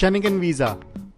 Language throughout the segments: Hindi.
शेनिगन वीजा,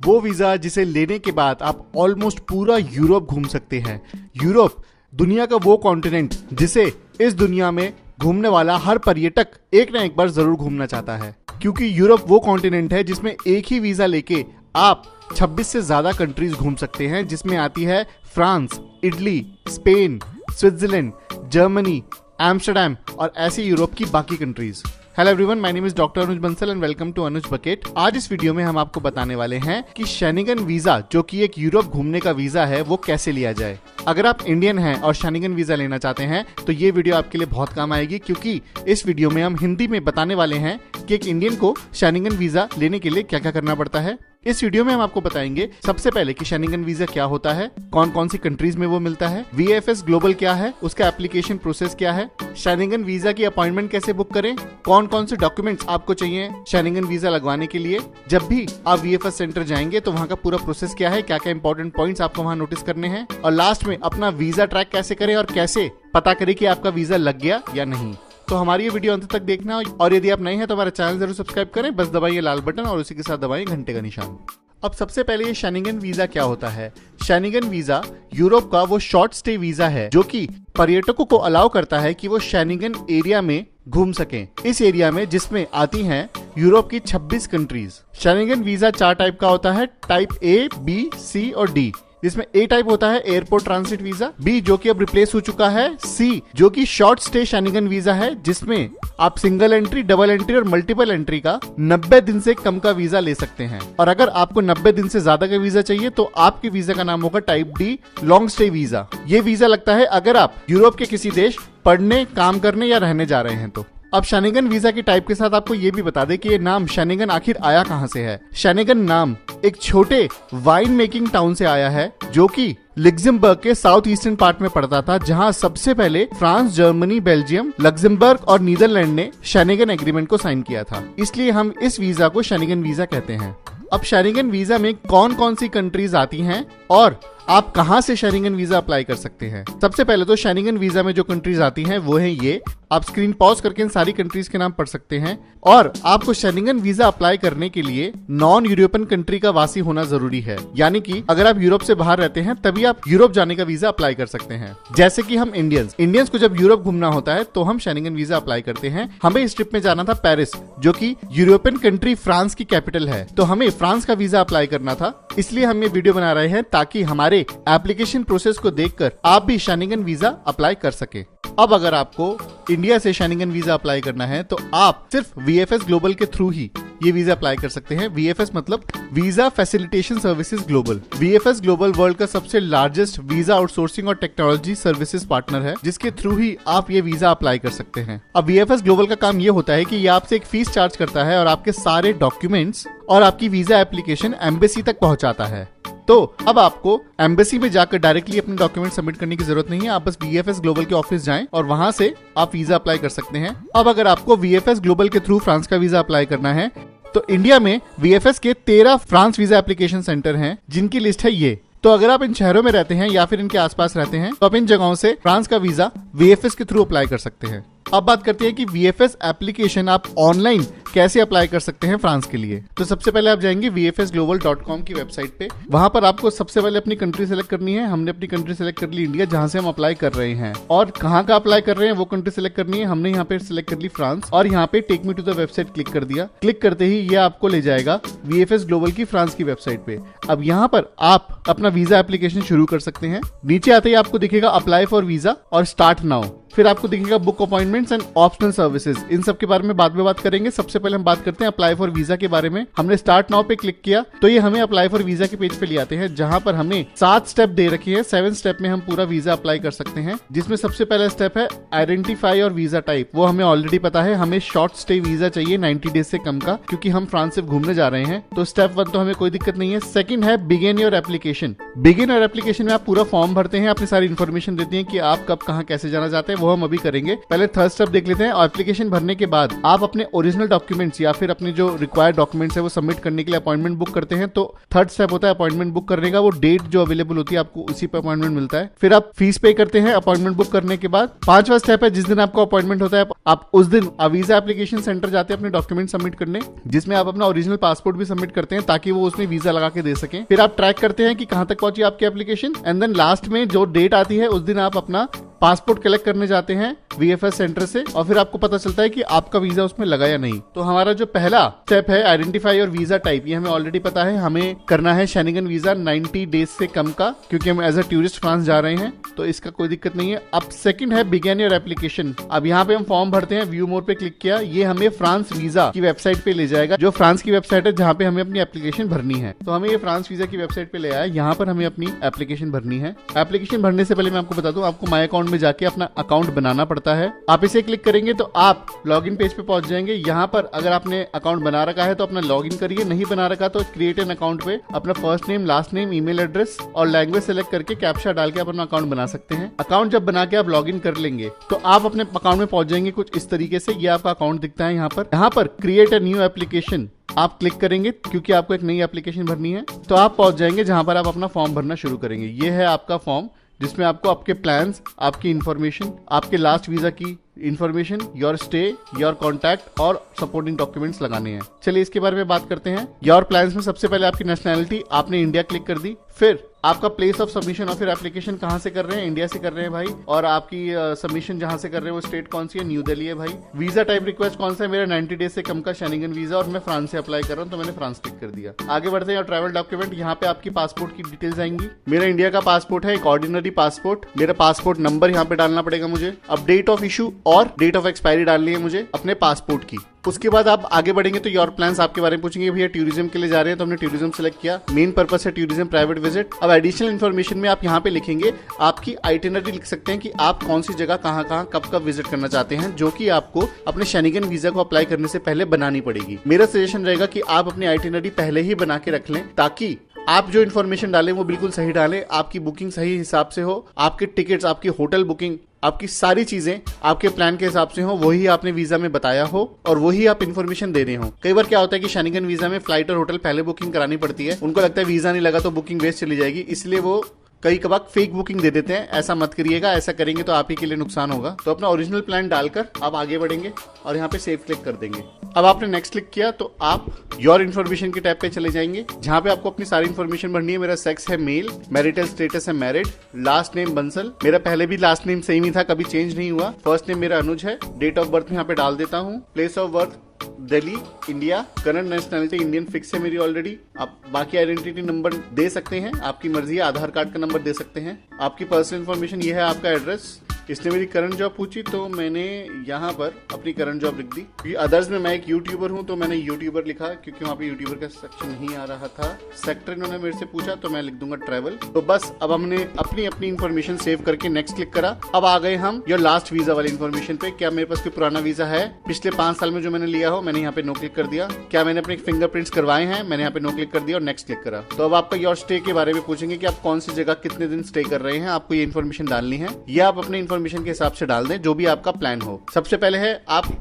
वो वीजा जिसे लेने के बाद आप ऑलमोस्ट पूरा यूरोप घूम सकते हैं। यूरोप दुनिया का वो कॉन्टिनेंट जिसे इस दुनिया में घूमने वाला हर पर्यटक एक ना एक बार जरूर घूमना चाहता है, क्योंकि यूरोप वो कॉन्टिनेंट है जिसमें एक ही वीजा लेके आप 26 से ज्यादा कंट्रीज घूम सकते हैं, जिसमें आती है France, Italy, Spain, Switzerland, Germany, Amsterdam और ऐसी यूरोप की बाकी countries. Hello everyone, my name is doctor Anuj Bansal and welcome to Anuj Bucket. आज इस वीडियो में हम आपको बताने वाले हैं कि शेनिगन वीजा, जो कि एक यूरोप घूमने का वीजा है, वो कैसे लिया जाए। अगर आप इंडियन हैं और शेनिगन वीजा लेना चाहते हैं तो ये वीडियो आपके लिए बहुत काम आएगी, क्योंकि इस वीडियो में हम हिंदी में बताने वाले हैं कि एक इंडियन को शेनिगन वीजा लेने के लिए क्या क्या करना पड़ता है। इस वीडियो में हम आपको बताएंगे सबसे पहले कि शेनिगन वीजा क्या होता है, कौन कौन सी कंट्रीज में वो मिलता है, VFS ग्लोबल क्या है, उसका एप्लीकेशन प्रोसेस क्या है, शेनिगन वीजा की अपॉइंटमेंट कैसे बुक करें, कौन कौन से डॉक्यूमेंट्स आपको चाहिए शेनिगन वीजा लगवाने के लिए, जब भी आप VFS सेंटर जाएंगे तो वहाँ का पूरा प्रोसेस क्या है, क्या क्या इंपॉर्टेंट पॉइंट्स आपको वहाँ नोटिस करने हैं, और लास्ट में अपना वीजा ट्रैक कैसे करें और कैसे पता करें कि आपका वीजा लग गया या नहीं। तो हमारी ये वीडियो अंत तक देखना, और यदि आप नए हैं तो हमारा चैनल जरूर सब्सक्राइब करें, बस दबाइए लाल बटन और उसी के साथ दबाइए घंटे का निशान। अब सबसे पहले ये शेनिगन वीजा क्या होता है। शेनिगन वीजा यूरोप का वो शॉर्ट स्टे वीजा है जो कि पर्यटकों को अलाउ करता है कि वो शेनिगन एरिया में घूम सकें। इस एरिया में जिसमें आती हैं यूरोप की 26 कंट्रीज। शेनिगन वीजा 4 टाइप का होता है, टाइप A, B, C और D। जिसमें A टाइप होता है एयरपोर्ट ट्रांसिट वीजा, B जो कि अब रिप्लेस हो चुका है, C जो कि शॉर्ट स्टे शेनिगन वीजा है, जिसमें आप सिंगल एंट्री, डबल एंट्री और मल्टीपल एंट्री का 90 दिन से कम का वीजा ले सकते हैं। और अगर आपको 90 दिन से ज्यादा का वीजा चाहिए तो आपके वीजा का नाम होगा type D, long stay visa. ये वीजा लगता है अगर आप यूरोप के किसी देश पढ़ने, काम करने या रहने जा रहे हैं तो। अब शेनिगन वीजा की टाइप के साथ आपको ये भी बता दें कि ये नाम शेनिगन आखिर आया कहां से है। शेनिगन नाम एक छोटे वाइन मेकिंग टाउन से आया है जो कि लग्जमबर्ग के साउथ ईस्टर्न पार्ट में पड़ता था, जहां सबसे पहले फ्रांस, जर्मनी, बेल्जियम, लग्जमबर्ग और नीदरलैंड ने शेनिगन एग्रीमेंट को साइन किया था। इसलिए हम इस वीजा को शेनिगन वीजा कहते हैं। अब शेनिगन वीजा में कौन कौन सी कंट्रीज आती हैं और आप कहां से शेनिगन वीजा अप्लाई कर सकते हैं। सबसे पहले तो शेनिगन वीजा में जो कंट्रीज आती हैं वो है ये। आप स्क्रीन पॉज करके इन सारी कंट्रीज के नाम पढ़ सकते हैं। और आपको शेनिगन वीजा अप्लाई करने के लिए नॉन यूरोपियन कंट्री का वासी होना जरूरी है, यानी कि अगर आप यूरोप से बाहर रहते हैं तभी आप यूरोप जाने का वीजा अप्लाई कर सकते हैं। जैसे कि हम इंडियंस को जब यूरोप घूमना होता है तो हम शेनिगन वीजा अप्लाई करते हैं। हमें इस ट्रिप में जाना था पेरिस, जो कि यूरोपियन कंट्री फ्रांस की कैपिटल है, तो हमें फ्रांस का वीजा अप्लाई करना था। इसलिए हम ये वीडियो बना रहे हैं ताकि हमारे एप्लीकेशन प्रोसेस को देखकर आप भी शेनिगन वीजा अप्लाई कर सके। अब अगर आपको इंडिया से शेनिगन वीजा अप्लाई करना है तो आप सिर्फ VFS ग्लोबल के थ्रू ही ये वीजा अप्लाई कर सकते हैं। VFS मतलब visa facilitation services global. VFS global world का सबसे लार्जेस्ट वीजा आउटसोर्सिंग और टेक्नोलॉजी सर्विसेज पार्टनर है, जिसके थ्रू ही आप ये वीजा अप्लाई कर सकते हैं। अब VFS ग्लोबल का काम ये होता है कि ये आपसे एक फीस चार्ज करता है और आपके सारे डॉक्यूमेंट्स और आपकी वीजा एप्लीकेशन एम्बेसी तक पहुंचाता है। तो अब आपको एम्बेसी में जाकर डायरेक्टली अपने डॉक्यूमेंट सबमिट करने की जरूरत नहीं है। आप बस VFS ग्लोबल के ऑफिस जाएं और वहां से आप वीजा अप्लाई कर सकते हैं। अब अगर आपको VFS ग्लोबल के थ्रू फ्रांस का वीजा अप्लाई करना है तो इंडिया में VFS के 13 फ्रांस वीजा एप्लीकेशन सेंटर हैं, जिनकी लिस्ट है ये। तो अगर आप इन शहरों में रहते हैं या फिर इनके आसपास रहते हैं तो आप इन जगहों से फ्रांस का वीजा VFS के थ्रू अप्लाई कर सकते हैं। अब बात करते हैं कि VFS एप्लीकेशन आप ऑनलाइन कैसे अप्लाई कर सकते हैं फ्रांस के लिए। तो सबसे पहले आप जाएंगे vfsglobal.com की वेबसाइट पे। वहां पर आपको सबसे पहले अपनी कंट्री सेलेक्ट करनी है। हमने अपनी कंट्री सेलेक्ट कर ली इंडिया, जहां से हम अप्लाई कर रहे हैं, और कहां का अप्लाई कर रहे हैं वो कंट्री सेलेक्ट करनी है। हमने यहाँ पे सिलेक्ट कर ली फ्रांस और यहाँ पे take me to the website click कर दिया। क्लिक करते ही ये आपको ले जाएगा VFS ग्लोबल की फ्रांस की वेबसाइट पे। अब यहाँ पर आप अपना वीजा एप्लीकेशन शुरू कर सकते हैं। नीचे आते ही आपको दिखेगा अप्लाई फॉर वीजा और स्टार्ट नाउ। फिर आपको दिखेगा book appointments and optional services. इन सब के बारे में बाद में बात करेंगे। सबसे पहले हम बात करते हैं अप्लाई फॉर वीजा के बारे में। हमने स्टार्ट नाउ पे क्लिक किया तो ये हमें अप्लाई फॉर वीजा के पेज पे ले आते हैं, जहां पर हमें 7 स्टेप दे रखे हैं। 7 स्टेप में हम पूरा वीजा अप्लाई कर सकते हैं, जिसमें सबसे पहला स्टेप है आइडेंटिफाई और वीजा टाइप। वो हमें ऑलरेडी पता है, हमें शॉर्ट स्टे वीजा चाहिए 90 डेज से कम का, क्योंकि हम फ्रांस से घूमने जा रहे हैं। तो स्टेप 1 तो हमें कोई दिक्कत नहीं है। सेकंड है begin your application. Begin your application में आप पूरा फॉर्म भरते हैं, अपनी सारी इन्फॉर्मेशन देते हैं कि आप कब कहां कैसे जाना चाहते हैं, वो हम अभी करेंगे। पहले थर्ड स्टेप देख लेते हैं। एप्लीकेशन भरने के बाद आप अपने ओरिजिनल डॉक्यूमेंट डॉक्यूमेंट्स या फिर अपने जो रिक्वायर्ड डॉक्यूमेंट्स है वो सबमिट करने के लिए अपॉइंटमेंट बुक करते हैं, तो थर्ड स्टेप होता है अपॉइंटमेंट बुक करने का। वो डेट जो अवेलेबल होती है आपको उसी पर अपॉइंटमेंट मिलता है। फिर आप फीस पे करते हैं अपॉइंटमेंट बुक करने के बाद। पांचवा स्टेप है जिस दिन आपको अपॉइंटमेंट होता है आप उस दिन वीजा एप्लीकेशन सेंटर जाते हैं अपने डॉक्यूमेंट सबमिट करने, जिसमें आप अपना ओरिजिनल पासपोर्ट भी सबमिट करते हैं ताकि वो उसमें वीजा लगा के दे सकें। फिर आप ट्रैक करते हैं कि कहां तक पहुंची आपकी एप्लीकेशन, एंड देन लास्ट में जो डेट आती है उस दिन आप अपना पासपोर्ट कलेक्ट करने जाते हैं वीएफएस सेंटर से, और फिर आपको पता चलता है कि आपका वीजा उसमें लगा या नहीं। तो हमारा जो पहला स्टेप है आइडेंटिफाई और वीजा टाइप, ये हमें ऑलरेडी पता है, हमें करना है शेनिगन वीजा 90 डेज से कम का, क्योंकि हम एज अ टूरिस्ट फ्रांस जा रहे हैं, तो इसका कोई दिक्कत नहीं है। अब सेकंड है बिगिन योर एप्लीकेशन। अब यहाँ पे हम फॉर्म भरते हैं, व्यू मोर पे क्लिक किया, ये हमें फ्रांस वीजा की वेबसाइट पे ले जाएगा, जो फ्रांस की वेबसाइट है जहाँ पे हमें अपनी एप्लीकेशन भरनी है। तो हमें ये फ्रांस वीजा की वेबसाइट पे ले आया, यहाँ पर हमें अपनी एप्लीकेशन भरनी है। एप्लीकेशन भरने से पहले मैं आपको बता दूं, आपको माई अकाउंट में जाके अपना अकाउंट बनाना पड़ता है। आप इसे क्लिक करेंगे तो आप लॉगिन पेज पे पहुंच जाएंगे। यहाँ पर अगर आपने अकाउंट बना रखा है तो अपना लॉगिन करिए, नहीं बना रखा तो क्रिएट एन अकाउंट पे अपना first name, last name, email address और लैंग्वेज सेलेक्ट करके कैप्चा डाल के अपना अकाउंट बना सकते हैं। अकाउंट जब बना के आप लॉगिन कर लेंगे तो आप अपने अकाउंट में पहुंच जाएंगे कुछ इस तरीके से। ये आपका अकाउंट दिखता है यहाँ पर क्रिएट ए न्यू एप्लीकेशन आप क्लिक करेंगे, क्योंकि आपको एक नई एप्लीकेशन भरनी है। तो आप पहुंच जाएंगे जहां पर आप अपना फॉर्म भरना शुरू करेंगे। ये है आपका फॉर्म, जिसमें आपको आपके प्लान्स, आपकी इंफॉर्मेशन, आपके लास्ट वीजा की information, your stay, your contact और सपोर्टिंग डॉक्यूमेंट्स लगाने हैं। चलिए इसके बारे में बात करते हैं। योर प्लान्स में सबसे पहले आपकी नेशनैलिटी, आपने इंडिया क्लिक कर दी। फिर आपका प्लेस ऑफ सबमिशन और फिर एप्लीकेशन कहाँ से कर रहे हैं, इंडिया से कर रहे हैं भाई, और आपकी सबमिशन जहां से कर रहे हैं वो स्टेट कौन सी है, न्यू दिल्ली है भाई। वीजा टाइप रिक्वेस्ट कौन सा है, मेरा 90 डेज से कम का शेनिगन वीजा और मैं फ्रांस से अप्लाई कर रहा हूँ, तो मैंने फ्रांस क्लिक कर दिया। आगे बढ़ते हैं, ट्रैवल डॉक्यूमेंट, यहाँ पे आपकी पासपोर्ट की डिटेल्स आएंगी। मेरा इंडिया का पासपोर्ट है, एक ऑर्डिनरी पासपोर्ट। मेरा पासपोर्ट नंबर यहाँ पे डालना पड़ेगा मुझे। अब डेट ऑफ इशू और डेट ऑफ एक्सपायरी डालनी है मुझे अपने पासपोर्ट की। उसके बाद आप आगे बढ़ेंगे तो योर प्लान्स आपके बारे में पूछेंगे, भैया टूरिज्म के लिए जा रहे हैं, तो हमने टूरिज्म सेलेक्ट किया। मेन पर्पस है टूरिज्म प्राइवेट विजिट। अब एडिशनल इन्फॉर्मेशन में आप यहाँ पे लिखेंगे, आपकी आइटिनरी लिख सकते हैं कि आप कौन सी जगह कहाँ कब कब विजिट करना चाहते हैं, जो कि आपको अपने शेनिगन वीजा को अप्लाई करने से पहले बनानी पड़ेगी। मेरा सजेशन रहेगा कि आप अपनी आइटिनरी पहले ही बना के रख लें, ताकि आप जो इन्फॉर्मेशन डालें वो बिल्कुल सही डालें, आपकी बुकिंग सही हिसाब से हो, आपके टिकट्स, आपकी होटल बुकिंग, आपकी सारी चीजें आपके प्लान के हिसाब से हो, वही आपने वीजा में बताया हो और वही आप इन्फॉर्मेशन दे रहे हो। कई बार क्या होता है कि शेनिगन वीजा में फ्लाइट और होटल पहले बुकिंग करानी पड़ती है, उनको लगता है वीजा नहीं लगा तो बुकिंग वेस्ट चली जाएगी, इसलिए वो कई कबार फेक बुकिंग दे देते हैं। ऐसा मत करिएगा, ऐसा करेंगे तो आप ही के लिए नुकसान होगा। तो अपना ओरिजिनल प्लान डालकर आप आगे बढ़ेंगे और यहाँ पे सेव क्लिक कर देंगे। अब आपने नेक्स्ट क्लिक किया तो आप योर इन्फॉर्मेशन के टैब पे चले जाएंगे, जहाँ पे आपको अपनी सारी इन्फॉर्मेशन भरनी है। मेरा सेक्स है मेल, मैरिटल स्टेटस है मैरिड, लास्ट नेम बंसल, मेरा पहले भी लास्ट नेम सेम ही था, कभी चेंज नहीं हुआ। फर्स्ट नेम मेरा अनुज है। डेट ऑफ बर्थ में यहाँ पे डाल देता हूँ। Place of birth Delhi, India. Current nationality Indian fix है मेरी ऑलरेडी। आप बाकी आइडेंटिटी नंबर दे सकते हैं, आपकी मर्जी है, आधार कार्ड का नंबर दे सकते हैं। आपकी पर्सनल इन्फॉर्मेशन ये है, आपका एड्रेस। इसने मेरी करंट जॉब पूछी तो मैंने यहाँ पर अपनी करंट जॉब लिख दी, क्योंकि अदर्स में मैं एक यूट्यूबर हूँ तो मैंने यूट्यूबर लिखा, क्योंकि वहाँ पे यूट्यूबर का सेक्शन नहीं आ रहा था। सेक्टर इन्होंने मेरे से पूछा तो मैं लिख दूंगा ट्रैवल। तो बस अब हमने अपनी अपनी इन्फॉर्मेशन सेव करके नेक्स्ट क्लिक करा। अब आ गए हम योर लास्ट वीजा वाली इन्फॉर्मेशन पे। क्या मेरे पास कोई पुराना वीजा है पिछले 5 साल में जो मैंने लिया हो, मैंने यहाँ पे नो क्लिक कर दिया। क्या मैंने अपने फिंगरप्रिंट्स करवाए हैं, मैंने यहाँ पे नो क्लिक कर दिया और नेक्स्ट क्लिक करा। तो अब आपका योर स्टे के बारे में पूछेंगे कि आप कौन सी जगह कितने दिन स्टे कर रहे हैं, आपको ये इन्फॉर्मेशन डालनी है। ये आप अपने इन्फॉर्मेशन के हिसाब से डाल दें, जो भी आपका प्लान हो। सबसे पहले है आप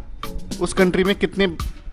उस कंट्री में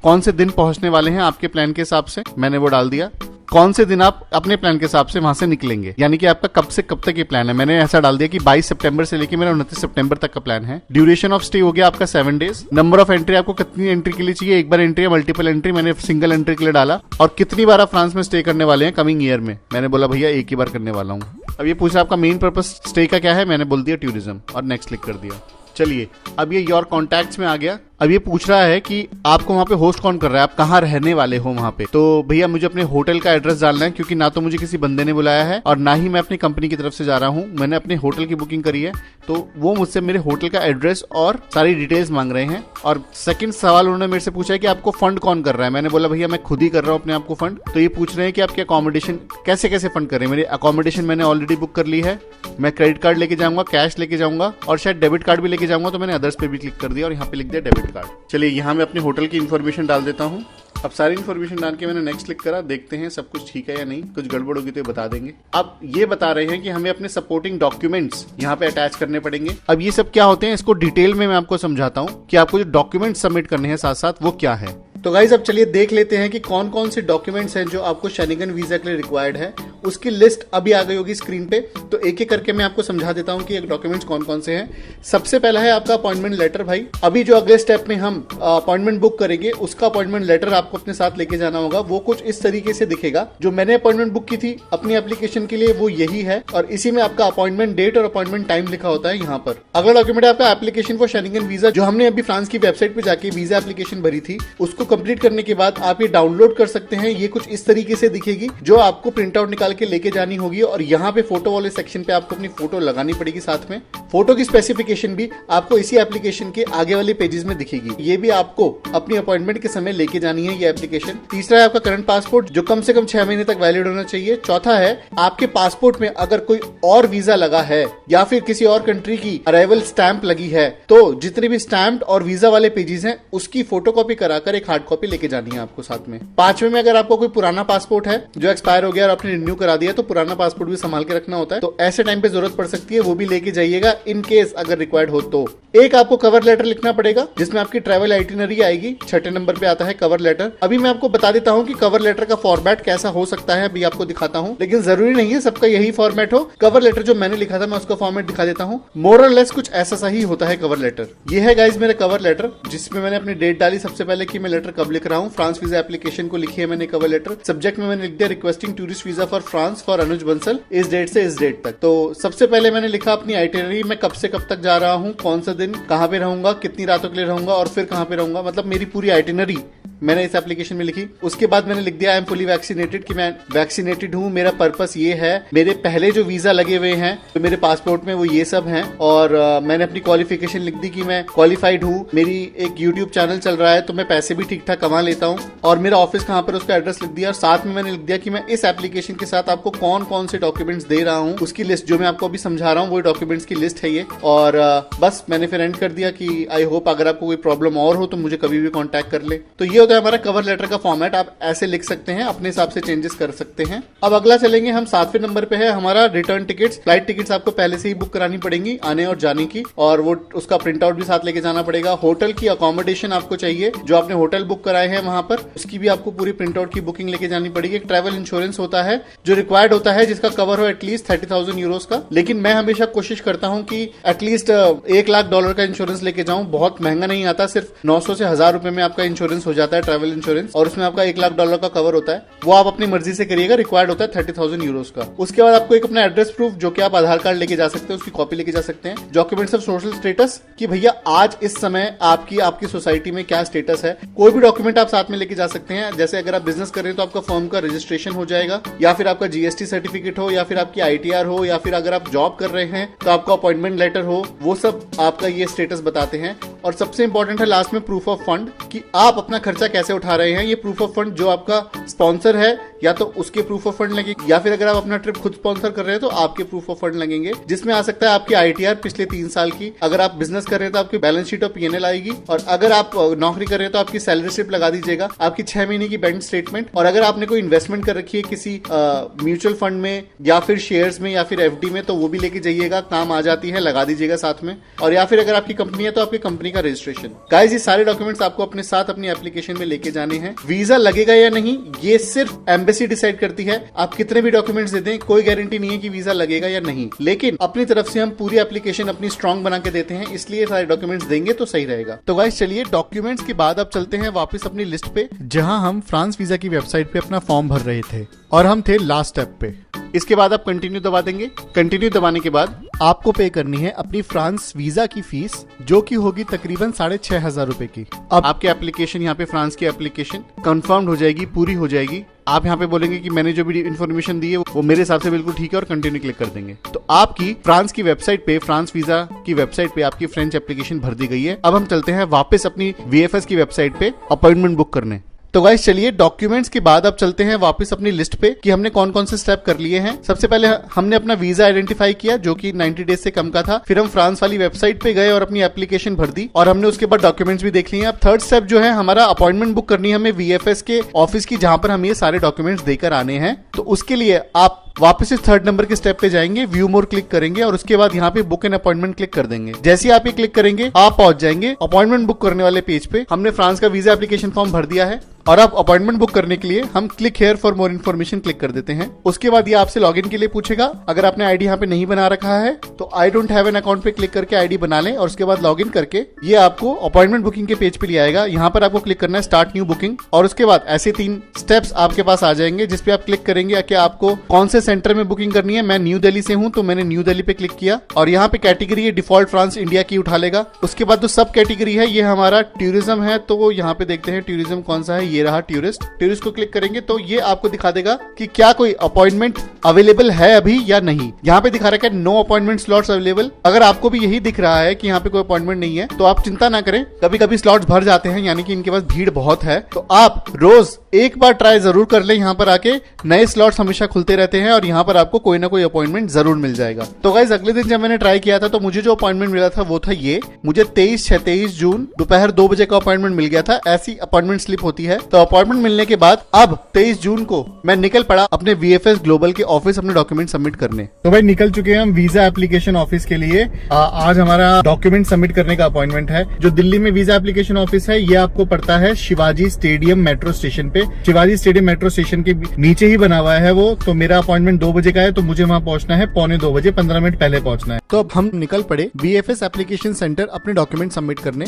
कौन से दिन पहुंचने वाले हैं आपके प्लान के हिसाब से, मैंने वो डाल दिया। कौन से दिन आप अपने प्लान के हिसाब से वहां से निकलेंगे, यानी कि आपका कब से कब तक ये प्लान है। मैंने ऐसा डाल दिया कि 22 सितंबर से लेके मेरा 29 सितंबर तक का प्लान है। ड्यूरेशन ऑफ स्टे हो गया आपका 7 डेज। नंबर ऑफ एंट्री आपको कितनी एंट्री के लिए चाहिए, एक बार एंट्री या मल्टीपल एंट्री, मैंने सिंगल एंट्री के लिए डाला। और कितनी बार आप फ्रांस में स्टे करने वाले हैं कमिंग ईयर में, मैंने बोला भैया एक ही बार करने वाला हूँ। अब ये पूछा आपका मेन पर्पस स्टे का क्या है, मैंने बोल दिया टूरिज्म और नेक्स्ट क्लिक कर दिया। चलिए अब ये योर कॉन्टैक्ट्स में आ गया। अब ये पूछ रहा है कि आपको वहाँ पे होस्ट कौन कर रहा है, आप कहाँ रहने वाले हो वहाँ पे। तो भैया मुझे अपने होटल का एड्रेस डालना है, क्योंकि ना तो मुझे किसी बंदे ने बुलाया है और ना ही मैं अपनी कंपनी की तरफ से जा रहा हूँ। मैंने अपने होटल की बुकिंग करी है, तो वो मुझसे मेरे होटल का एड्रेस और सारी डिटेल्स मांग रहे हैं। और सेकंड सवाल उन्होंने मेरे से पूछा है कि आपको फंड कौन कर रहा है। मैंने बोला भैया मैं खुद ही कर रहा हूँ अपने आप को फंड। तो ये पूछ रहे हैं कि आपके अकोमोडेशन कैसे कैसे फंड कर रहे हैं। मेरी अकोमोडेशन मैंने ऑलरेडी बुक कर ली है, मैं क्रेडिट कार्ड लेके जाऊंगा, कैश लेके जाऊंगा और शायद डेबिट कार्ड भी लेके जाऊंगा, तो मैंने अदर्स पे भी क्लिक कर दिया और यहाँ पे लिख दिया डेबिट कार्ड। चलिए यहाँ मैं अपने होटल की इन्फॉर्मेशन डाल देता हूँ। अब सारी इन्फॉर्मेशन डाल के मैंने नेक्स्ट क्लिक करा, देखते हैं सब कुछ ठीक है या नहीं, कुछ गड़बड़ होगी तो बता देंगे। अब ये बता रहे हैं कि हमें अपने सपोर्टिंग डॉक्यूमेंट्स यहाँ पे अटैच करने पड़ेंगे। अब ये सब क्या होते हैं इसको डिटेल में मैं आपको समझाता हूँ कि आपको जो डॉक्यूमेंट सबमिट करने हैं साथ साथ वो क्या है। तो गाइज अब चलिए देख लेते हैं कि कौन कौन से डॉक्यूमेंट्स हैं जो आपको शेनिगन वीजा के लिए रिक्वायर्ड है। उसकी लिस्ट अभी आ गई होगी स्क्रीन पे, तो एक एक करके मैं आपको समझा देता हूं कि डॉक्यूमेंट्स कौन कौन से हैं। सबसे पहला है आपका अपॉइंटमेंट लेटर। भाई अभी जो अगले स्टेप में हम अपॉइंटमेंट बुक करेंगे उसका अपॉइंटमेंट लेटर आपको अपने साथ लेके जाना होगा। वो कुछ इस तरीके से दिखेगा। जो मैंने अपॉइंटमेंट बुक की थी अपनी एप्लीकेशन के लिए वो यही है, और इसी में आपका अपॉइंटमेंट डेट और अपॉइंटमेंट टाइम लिखा होता है यहाँ पर। अगला डॉक्यूमेंट है आपका एप्लीकेशन फॉर शेनिगन वीजा, जो हमने अभी फ्रांस की वेबसाइट पे जाके वीजा एप्लीकेशन भरी थी। उसको कंप्लीट करने के बाद आप ये डाउनलोड कर सकते हैं। ये कुछ इस तरीके से दिखेगी, जो आपको प्रिंट आउट निकाल के लेके जानी होगी, और यहाँ पे फोटो वाले सेक्शन पे आपको अपनी फोटो लगानी पड़ेगी। साथ में फोटो की स्पेसिफिकेशन भी आपको इसी एप्लीकेशन के आगे वाले पेजेस में दिखेगी। ये भी आपको अपनी अपॉइंटमेंट के समय लेके जानी है ये एप्लीकेशन। तीसरा है आपका करंट पासपोर्ट, जो कम से कम 6 महीने तक वैलिड होना चाहिए। चौथा है आपके पासपोर्ट में अगर कोई और वीजा लगा है या फिर किसी और कंट्री की अराइवल स्टैंप लगी है, तो जितने भी स्टैम्प और वीजा वाले पेजेस हैं उसकी फोटोकॉपी कराकर एक हार्ड कॉपी लेके जानी है आपको साथ में। पांचवें में अगर आपको कोई पुराना पासपोर्ट है जो एक्सपायर हो गया और आपने रिन्यू करा दिया, तो पुराना पासपोर्ट भी संभाल के रखना होता है। तो ऐसे टाइम पे जरूरत पड़ सकती है, वो भी लेके जाइएगा इन केस अगर रिक्वायर्ड हो तो। एक आपको कवर लेटर लिखना पड़ेगा जिसमें आपकी ट्रैवल आइटिनरी आएगी। 6 नंबर पे आता है कवर लेटर। अभी मैं आपको बता देता हूँ कि कवर लेटर का फॉर्मेट कैसा हो सकता है, अभी आपको दिखाता हूँ, लेकिन जरूरी नहीं है सबका यही फॉर्मेट हो। कवर लेटर जो मैंने लिखा था मैं उसका फॉर्मेट दिखा देता हूँ। मोर और लेस कुछ ऐसा ही होता है कवर लेटर। ये है गाइज मेरा कवर लेटर, जिसमें मैंने अपनी डेट डाली सबसे पहले कि मैं लेटर कब लिख रहा हूँ। फ्रांस वीजा एप्लीकेशन को लिखी है मैंने कवर लेटर। सब्जेक्ट में मैंने लिख दिया requesting tourist visa for France for Anuj Bansal इस डेट से इस डेट तक। तो सबसे पहले मैंने लिखा अपनी आइटिनरी, मैं कब से कब तक जा रहा हूँ, कौन सा दिन, कहाँ पे रहूंगा, कितनी रातों के लिए रहूंगा और फिर कहाँ पे रहूंगा, मतलब मेरी पूरी आइटिनरी मैंने इस एप्लीकेशन में लिखी। उसके बाद मैंने लिख दिया आई एम फुली वैक्सीनेटेड, कि मैं वैक्सीनेटेड हूँ, मेरा पर्पस ये है, मेरे पहले जो वीजा लगे हुए हैं तो मेरे पासपोर्ट में वो ये सब हैं, और मैंने अपनी क्वालिफिकेशन लिख दी कि मैं क्वालिफाइड हूँ, मेरी एक यूट्यूब चैनल चल रहा है तो मैं पैसे भी ठीक ठाक कमा लेता हूँ, और मेरा ऑफिस कहाँ पर उसका एड्रेस लिख दिया। और साथ में मैंने लिख दिया कि मैं इस एप्लीकेशन के साथ आपको कौन कौन से डॉक्यूमेंट्स दे रहा हूँ उसकी लिस्ट, जो मैं आपको अभी समझा रहा हूँ वो डॉक्यूमेंट्स की लिस्ट है ये। और बस मैंने फिर एंड कर दिया कि आई होप अगर आपको कोई प्रॉब्लम और हो तो मुझे कभी भी कॉन्टैक्ट कर ले। तो ये होता है हमारा कवर लेटर का फॉर्मेट। आप ऐसे लिख सकते हैं, अपने हिसाब से चेंजेस कर सकते हैं। अब अगला चलेंगे हम 7वें नंबर पे है हमारा रिटर्न टिकट्स। फ्लाइट टिकट्स आपको पहले से ही बुक करानी पड़ेंगी आने और जाने की, और वो उसका प्रिंट आउट भी साथ लेके जाना पड़ेगा। होटल की अकोमोडेशन आपको चाहिए, जो आपने होटल बुक कराए हैं वहां पर उसकी भी आपको पूरी प्रिंट आउट की बुकिंग लेके जानी पड़ेगी। एक ट्रैवल इंश्योरेंस होता है जो रिक्वायर्ड होता है, जिसका कवर हो एटलीस्ट 30,000 यूरोस का, लेकिन मैं हमेशा कोशिश करता हूं कि एटलीस्ट $1,00,000 का इंश्योरेंस लेके जाऊं। बहुत महंगा नहीं आता, सिर्फ 900 से 1000 रुपए में आपका इंश्योरेंस हो जाता है, ट्रैवल इंश्योरेंस, और उसमें आपका $1,00,000 का कवर होता है। वो आप अपनी मर्जी से करिएगा, रिक्वायर्ड होता है 30,000 यूरोस का। उसके बाद आपको एक अपना एड्रेस प्रूफ, जो कि आप आधार कार्ड लेके जा सकते हैं, उसकी कॉपी लेके जा सकते हैं। डॉक्यूमेंट्स ऑफ सोशल स्टेटस, कि भैया आज इस समय आपकी सोसाइटी में क्या स्टेटस है। कोई भी डॉक्यूमेंट आप साथ में लेके जा सकते हैं। जैसे अगर आप बिजनेस कर रहे हैं तो आपका फर्म का रजिस्ट्रेशन हो जाएगा, या फिर आपका जीएसटी सर्टिफिकेट हो, या फिर आपकी आईटीआर हो, या फिर अगर आप जॉब कर रहे हैं तो आपका अपॉइंटमेंट लेटर हो, वो सब आपका ये स्टेटस बताते हैं। और सबसे इंपॉर्टेंट है लास्ट में प्रूफ ऑफ फंड, कि आप अपना खर्चा कैसे उठा रहे हैं। ये प्रूफ ऑफ फंड जो आपका स्पॉन्सर है या तो उसके प्रूफ ऑफ फंड लगेंगे, या फिर अगर आप अपना ट्रिप खुद स्पॉन्सर कर रहे हैं तो आपके प्रूफ ऑफ फंड लगेंगे, जिसमें आ सकता है आपकी आईटीआर पिछले 3 साल की। अगर आप बिजनेस कर रहे हैं तो आपकी बैलेंस शीट और पीएनएल आएगी, और अगर आप नौकरी कर रहे हैं तो आपकी सैलरी स्लिप लगा दीजिएगा, आपकी 6 महीने की बैंक स्टेटमेंट, और अगर आपने कोई इन्वेस्टमेंट कर रखी है किसी म्यूचुअल फंड में या फिर शेयर्स में या फिर एफडी में, तो वो भी लेके जाइएगा, काम आ जाती है, लगा दीजिएगा साथ में। और या फिर अगर आपकी कंपनी है तो आपकी कंपनी का रजिस्ट्रेशन। गाइस, ये सारे डॉक्यूमेंट्स आपको अपने साथ अपनी एप्लीकेशन में लेके जाने हैं। वीजा लगेगा या नहीं ये सिर्फ एम्बेसी डिसाइड करती है। आप कितने भी डॉक्यूमेंट्स दे दें, कोई गारंटी नहीं है कि वीजा लगेगा या नहीं, लेकिन अपनी तरफ से हम पूरी एप्लीकेशन अपनी स्ट्रांग बना के देते हैं, इसलिए सारे डॉक्यूमेंट्स देंगे तो सही रहेगा। तो गाइस चलिए, डॉक्यूमेंट्स के बाद अब चलते हैं वापस अपनी लिस्ट पे, जहां हम फ्रांस वीजा की वेबसाइट पे अपना फॉर्म भर रहे थे, और हम थे लास्ट स्टेप पे। इसके बाद आप कंटिन्यू दबा देंगे। कंटिन्यू दबाने के बाद आपको पे करनी है अपनी फ्रांस वीजा की फीस, जो कि होगी तकरीबन 6,500 रुपए की। अब आपकी एप्लीकेशन, यहाँ पे फ्रांस की एप्लीकेशन कंफर्म हो जाएगी, पूरी हो जाएगी। आप यहाँ पे बोलेंगे कि मैंने जो भी इन्फॉर्मेशन दी है वो मेरे हिसाब से बिल्कुल ठीक है, और कंटिन्यू क्लिक कर देंगे। तो आपकी फ्रांस की वेबसाइट पे, फ्रांस वीजा की वेबसाइट पे आपकी फ्रेंच एप्लीकेशन भर दी गई है। अब हम चलते हैं वापस अपनी वीएफएस की वेबसाइट पे अपॉइंटमेंट बुक करने। तो गाइस चलिए, डॉक्यूमेंट्स के बाद अब चलते हैं वापस अपनी लिस्ट पे कि हमने कौन कौन से स्टेप कर लिए हैं। सबसे पहले हमने अपना वीजा आइडेंटिफाई किया, जो कि 90 डेज से कम का था। फिर हम फ्रांस वाली वेबसाइट पे गए और अपनी एप्लीकेशन भर दी, और हमने उसके बाद डॉक्यूमेंट्स भी देख लिए। अब थर्ड स्टेप जो है हमारा अपॉइंटमेंट बुक करनी है हमें वीएफएस के ऑफिस की, जहां पर हम ये सारे डॉक्यूमेंट्स देकर आने हैं। तो उसके लिए आप वापस इस थर्ड नंबर के स्टेप पे जाएंगे, व्यू मोर क्लिक करेंगे और उसके बाद यहाँ पे बुक एन अपॉइंटमेंट क्लिक कर देंगे। जैसे ही आप ये क्लिक करेंगे आप पहुंच जाएंगे अपॉइंटमेंट बुक करने वाले पेज पे। हमने फ्रांस का वीजा एप्लीकेशन फॉर्म भर दिया है और अब अपॉइंटमेंट बुक करने के लिए हम click here for more information click कर देते हैं। उसके बाद ये आपसे लॉगिन के लिए पूछेगा। अगर आपने आईडी यहाँ पे नहीं बना रखा है तो I don't have an account पे क्लिक करके आईडी बना लें और उसके बाद लॉगिन करके ये आपको अपॉइंटमेंट बुकिंग के पेज पे ले आएगा। यहाँ पर आपको क्लिक करना है स्टार्ट न्यू बुकिंग और उसके बाद ऐसे 3 स्टेप्स आपके पास आ जाएंगे जिसपे आप क्लिक करेंगे कि आपको कौन से सेंटर में बुकिंग करनी है। मैं न्यू दिल्ली से हूँ तो मैंने न्यू दिल्ली पे क्लिक किया और यहाँ पे कैटेगरी है डिफॉल्ट फ्रांस इंडिया की उठा लेगा। उसके बाद जो सब कैटेगरी है ये हमारा टूरिज्म है, तो यहाँ पे देखते हैं टूरिज्म कौन सा है। ये रहा टूरिस्ट को क्लिक करेंगे तो ये आपको दिखा देगा कि क्या कोई अपॉइंटमेंट अवेलेबल है अभी या नहीं। यहाँ पे दिखा रखा है नो अपॉइंटमेंट स्लॉट्स अवेलेबल। अगर आपको भी यही दिख रहा है कि यहाँ पे कोई अपॉइंटमेंट नहीं है तो आप चिंता ना करें, कभी कभी स्लॉट्स भर जाते हैं, यानी कि इनके पास भीड़ बहुत है। तो आप रोज एक बार ट्राई जरूर कर ले, यहाँ पर आके नए स्लॉट्स हमेशा खुलते रहते हैं और यहाँ पर आपको कोई ना कोई अपॉइंटमेंट जरूर मिल जाएगा। तो गाइस अगले दिन जब मैंने ट्राई किया था तो मुझे जो अपॉइंटमेंट मिला था वो था ये। मुझे 23 जून दोपहर 2 बजे का अपॉइंटमेंट मिल गया था। ऐसी अपॉइंटमेंट स्लिप होती है। तो अपॉइंटमेंट मिलने के बाद अब 23 जून को मैं निकल पड़ा अपने VFS ग्लोबल के ऑफिस अपने डॉक्यूमेंट सबमिट करने। तो भाई निकल चुके हैं हम वीजा एप्लीकेशन ऑफिस के लिए। आज हमारा डॉक्यूमेंट सबमिट करने का अपॉइंटमेंट है। जो दिल्ली में वीजा एप्लीकेशन ऑफिस है ये आपको पड़ता है शिवाजी स्टेडियम मेट्रो स्टेशन पे। शिवाजी स्टेडियम मेट्रो स्टेशन के नीचे ही बना हुआ है वो। तो मेरा अपॉइंटमेंट 2 बजे का है तो मुझे वहाँ पहुंचना है 2:45 बजे, 15 मिनट पहले पहुंचना है। तो अब हम निकल पड़े VFS एप्लीकेशन सेंटर अपने डॉक्यूमेंट सबमिट करने,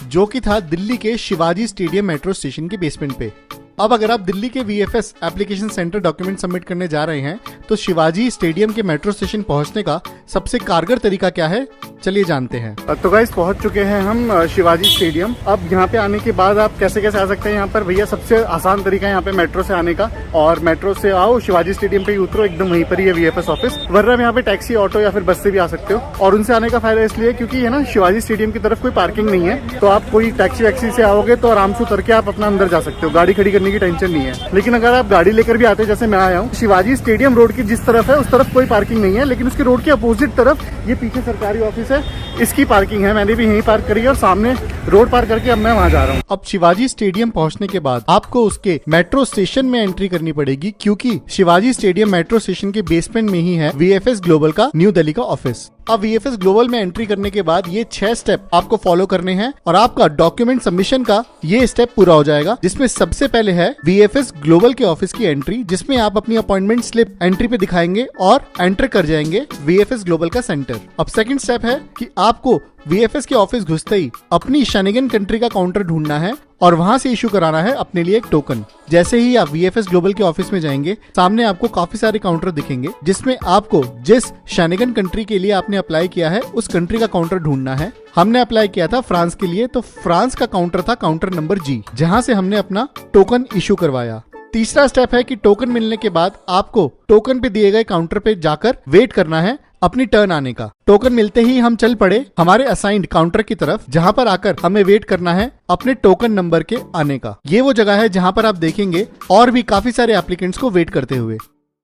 जो कि था दिल्ली के शिवाजी स्टेडियम मेट्रो स्टेशन के बेसमेंट पे। अब अगर आप दिल्ली के VFS application centre document submit करने जा रहे हैं तो शिवाजी स्टेडियम के मेट्रो स्टेशन पहुंचने का सबसे कारगर तरीका क्या है, चलिए जानते हैं। तो गाइस पहुंच चुके हैं हम शिवाजी स्टेडियम। अब यहाँ पे आने के बाद आप कैसे कैसे आ सकते हैं यहाँ पर। भैया सबसे आसान तरीका है यहाँ पे मेट्रो से आने का, और मेट्रो से आओ शिवाजी स्टेडियम पे ही उतरो, एकदम वहीं पर ही है VFS ऑफिस। वरना यहाँ पे टैक्सी, ऑटो या फिर बस से भी आ सकते हो। और उनसे आने का फायदा इसलिए क्योंकि है ना शिवाजी स्टेडियम की तरफ कोई पार्किंग नहीं है, तो आप कोई टैक्सी वैक्सी से आओगे तो आराम से उतर के आप अपना अंदर जा सकते हो, गाड़ी खड़ी करने की टेंशन नहीं है। लेकिन अगर आप गाड़ी लेकर भी आते हो जैसे मैं आया हूँ, शिवाजी स्टेडियम रोड की जिस तरफ है उस तरफ कोई पार्किंग नहीं है, लेकिन उसके रोड के अपोजिट तरफ ये पीछे सरकारी ऑफिस है, इसकी पार्किंग है। मैंने भी यहीं पार्क करी है और सामने रोड पार करके अब मैं वहां जा रहा हूँ। अब शिवाजी स्टेडियम पहुंचने के बाद आपको उसके मेट्रो स्टेशन में एंट्री करनी पड़ेगी, क्योंकि शिवाजी स्टेडियम मेट्रो स्टेशन के बेसमेंट में ही है VFS ग्लोबल का न्यू दिल्ली का ऑफिस। अब VFS ग्लोबल में एंट्री करने के बाद ये 6 स्टेप आपको फॉलो करने हैं और आपका डॉक्यूमेंट सबमिशन का ये स्टेप पूरा हो जाएगा, जिसमें सबसे पहले है VFS ग्लोबल के ऑफिस की एंट्री, जिसमें आप अपनी अपॉइंटमेंट स्लिप एंट्री पे दिखाएंगे और एंटर कर जाएंगे VFS ग्लोबल का सेंटर। अब सेकंड स्टेप है कि आपको VFS के ऑफिस घुसते ही अपनी शेनेगन कंट्री का काउंटर ढूंढना है और वहां से इशू कराना है अपने लिए एक टोकन। जैसे ही आप VFS ग्लोबल के ऑफिस में जाएंगे, सामने आपको काफी सारे काउंटर दिखेंगे, जिसमें आपको जिस शेनेगन कंट्री के लिए आपने अप्लाई किया है उस कंट्री का काउंटर ढूंढना है। हमने अप्लाई किया था फ्रांस के लिए, तो फ्रांस का काउंटर था काउंटर नंबर G, जहां से हमने अपना टोकन इशू करवाया। तीसरा स्टेप है कि टोकन मिलने के बाद आपको टोकन पे दिए गए काउंटर पे जाकर वेट करना है अपनी टर्न आने का। टोकन मिलते ही हम चल पड़े हमारे असाइंड काउंटर की तरफ, जहां पर आकर हमें वेट करना है अपने टोकन नंबर के आने का। ये वो जगह है जहां पर आप देखेंगे और भी काफी सारे एप्लीकेंट्स को वेट करते हुए।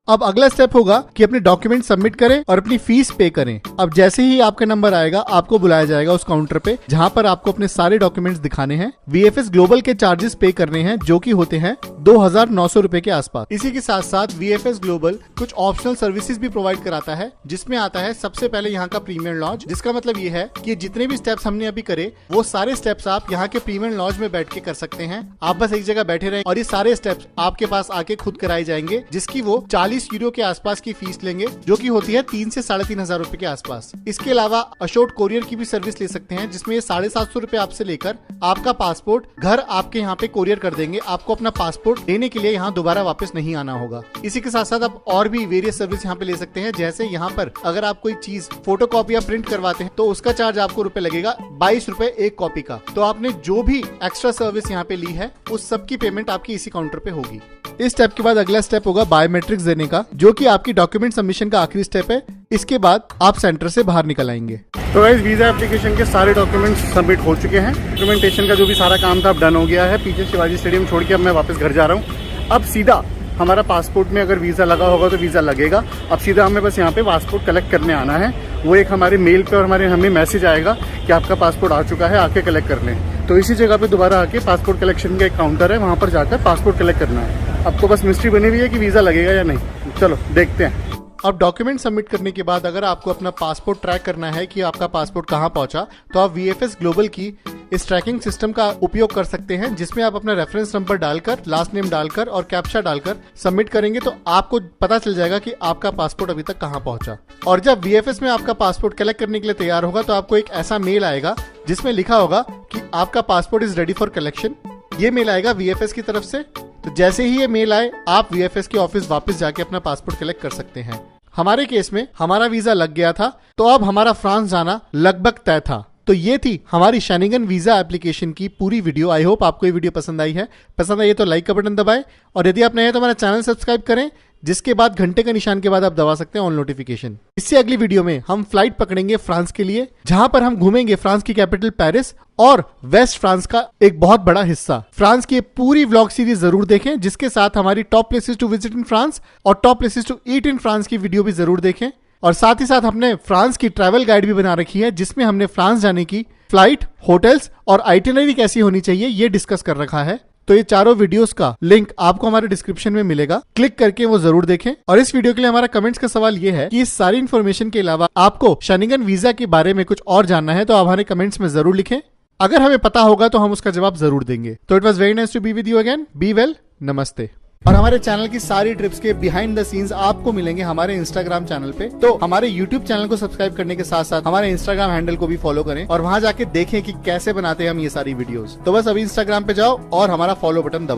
अब अगला स्टेप होगा कि अपने डॉक्यूमेंट सबमिट करें और अपनी फीस पे करें। अब जैसे ही आपका नंबर आएगा आपको बुलाया जाएगा उस काउंटर पे, जहां पर आपको अपने सारे डॉक्यूमेंट्स दिखाने हैं। VFS ग्लोबल के चार्जेस पे करने हैं, जो कि होते हैं 2,900 रुपए के आसपास। इसी के साथ साथ VFS ग्लोबल कुछ ऑप्शनल सर्विसेज भी प्रोवाइड कराता है, जिसमें आता है सबसे पहले यहाँ का प्रीमियम लॉन्च, जिसका मतलब ये है कि जितने भी स्टेप्स हमने अभी करे वो सारे स्टेप्स आप यहाँ के प्रीमियम लॉन्च में बैठ के कर सकते हैं। आप बस एक जगह बैठे रहें और ये सारे स्टेप्स आपके पास आके खुद कराए जाएंगे, जिसकी वो 40 यूरो के आसपास की फीस लेंगे, जो कि होती है 3 से 3,500 रुपए के आसपास। इसके अलावा अशोर्ड कोरियर की भी सर्विस ले सकते हैं, जिसमें 750 रुपए आपसे लेकर आपका पासपोर्ट घर आपके यहाँ पे कोरियर कर देंगे। आपको अपना पासपोर्ट लेने के लिए यहाँ दोबारा वापस नहीं आना होगा। इसी के साथ साथ आप और भी वेरियस सर्विस यहाँ पे ले सकते हैं, जैसे यहाँ पर अगर आप कोई चीज फोटो कॉपी या प्रिंट करवाते हैं तो उसका चार्ज आपको रुपए लगेगा 22 रुपए एक कॉपी का। तो आपने जो भी एक्स्ट्रा सर्विस यहाँ पे ली है उस सब की पेमेंट आपकी इसी काउंटर पे होगी। इस स्टेप के बाद अगला स्टेप होगा बायोमेट्रिक्स देने का, जो कि आपकी डॉक्यूमेंट सबमिशन का आखिरी स्टेप है। इसके बाद आप सेंटर से बाहर निकल आएंगे। तो गाइस वीजा एप्लीकेशन के सारे डॉक्यूमेंट्स सबमिट हो चुके हैं। डॉक्यूमेंटेशन का जो भी सारा काम था अब डन हो गया है। पीछे शिवाजी स्टेडियम छोड़ के अब मैं वापस घर जा रहा हूँ। अब सीधा हमारा पासपोर्ट में अगर वीज़ा लगा होगा तो वीज़ा लगेगा। अब सीधा हमें बस यहाँ पे पासपोर्ट कलेक्ट करने आना है। वो एक हमारे मेल पे और हमें मैसेज आएगा कि आपका पासपोर्ट आ चुका है, आके कलेक्ट कर लें। तो इसी जगह पे दोबारा आके पासपोर्ट कलेक्शन का एक काउंटर है, वहाँ पर जाकर पासपोर्ट कलेक्ट करना है। अब तो बस मिस्ट्री बनी हुई है कि वीज़ा लगेगा या नहीं। चलो देखते हैं। अब डॉक्यूमेंट सबमिट करने के बाद अगर आपको अपना पासपोर्ट ट्रैक करना है कि आपका पासपोर्ट कहाँ पहुंचा, तो आप VFS ग्लोबल की इस ट्रैकिंग सिस्टम का उपयोग कर सकते हैं, जिसमें आप अपना रेफरेंस नंबर डालकर, लास्ट नेम डालकर और कैप्चा डालकर सबमिट करेंगे तो आपको पता चल जाएगा कि आपका पासपोर्ट अभी तक कहाँ पहुंचा। और जब VFS में आपका पासपोर्ट कलेक्ट करने के लिए तैयार होगा तो आपको एक ऐसा मेल आएगा जिसमें लिखा होगा कि आपका passport is ready for collection. ये मेल आएगा VFS की तरफ से। तो जैसे ही ये मेल आए आप VFS के ऑफिस वापस जाके अपना पासपोर्ट कलेक्ट कर सकते हैं। हमारे केस में हमारा वीजा लग गया था तो अब हमारा फ्रांस जाना लगभग तय था। तो ये थी हमारी शेनिगन वीजा एप्लीकेशन की पूरी वीडियो। आई होप आपको ये वीडियो पसंद आई है। पसंद आई है तो लाइक का बटन दबाएं और यदि आप नए हैं तो हमारा चैनल सब्सक्राइब करें, जिसके बाद घंटे का निशान के बाद आप दबा सकते हैं ऑन नोटिफिकेशन। इससे अगली वीडियो में हम फ्लाइट पकड़ेंगे फ्रांस के लिए, जहां पर हम घूमेंगे फ्रांस की कैपिटल पेरिस और वेस्ट फ्रांस का एक बहुत बड़ा हिस्सा। फ्रांस की पूरी व्लॉग सीरीज जरूर देखें, जिसके साथ हमारी top places to visit in France और top places to eat in France की वीडियो भी जरूर देखें। और साथ ही साथ हमने फ्रांस की ट्रैवल गाइड भी बना रखी है, जिसमें हमने फ्रांस जाने की फ्लाइट, होटल्स और आइटिनरी कैसी होनी चाहिए ये डिस्कस कर रखा है। तो ये चारों वीडियोस का लिंक आपको हमारे डिस्क्रिप्शन में मिलेगा, क्लिक करके वो जरूर देखें। और इस वीडियो के लिए हमारा कमेंट्स का सवाल ये है कि इस सारी इन्फॉर्मेशन के अलावा आपको शेनिगन वीजा के बारे में कुछ और जानना है तो आप हमारे कमेंट्स में जरूर लिखें। अगर हमें पता होगा तो हम उसका जवाब जरूर देंगे। तो it was very nice to be with you again. Be well, नमस्ते। और हमारे चैनल की सारी ट्रिप्स के बिहाइंड द सीन्स आपको मिलेंगे हमारे इंस्टाग्राम चैनल पे। तो हमारे यूट्यूब चैनल को सब्सक्राइब करने के साथ साथ हमारे इंस्टाग्राम हैंडल को भी फॉलो करें और वहां जाके देखें कि कैसे बनाते हैं हम ये सारी वीडियोस। तो बस अभी इंस्टाग्राम पे जाओ और हमारा फॉलो बटन दबाओ।